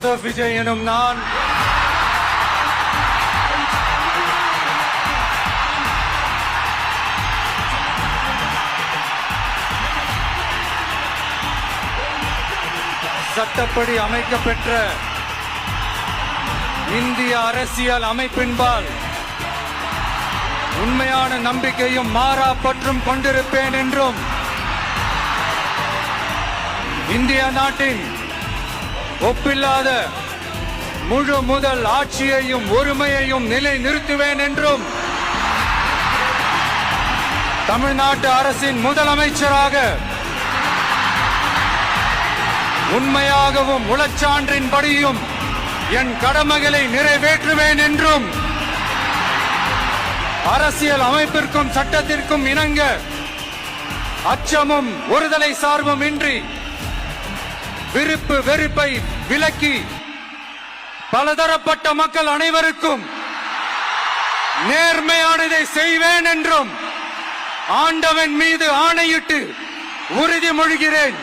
விஜய் எனும் நான் சட்டப்படி அமைக்கப்பெற்ற இந்திய அரசியல் அமைப்பின்பால் உண்மையான நம்பிக்கையும் மாறா பற்றும் கொண்டிருப்பேன் என்றும் இந்திய நாட்டின் ஒப்பில்லாத முழு முதல் ஆட்சியையும் ஒருமையையும் நிலை நிறுத்துவேன் என்றும் தமிழ்நாட்டு அரசின் முதலமைச்சராக உண்மையாகவும் உளச்சான்றின்படியும் என் கடமைகளை நிறைவேற்றுவேன் என்றும் அரசியல் அமைப்பிற்கும் சட்டத்திற்கும் இணங்க அச்சமும் ஒருதலை சார்பும் இன்றி விருப்பு வெறுப்பை விலக்கி பலதரப்பட்ட மக்கள் அனைவருக்கும் நேர்மையானதை செய்வேன் என்றும் ஆண்டவன் மீது ஆணையிட்டு உறுதிமொழிகிறேன்.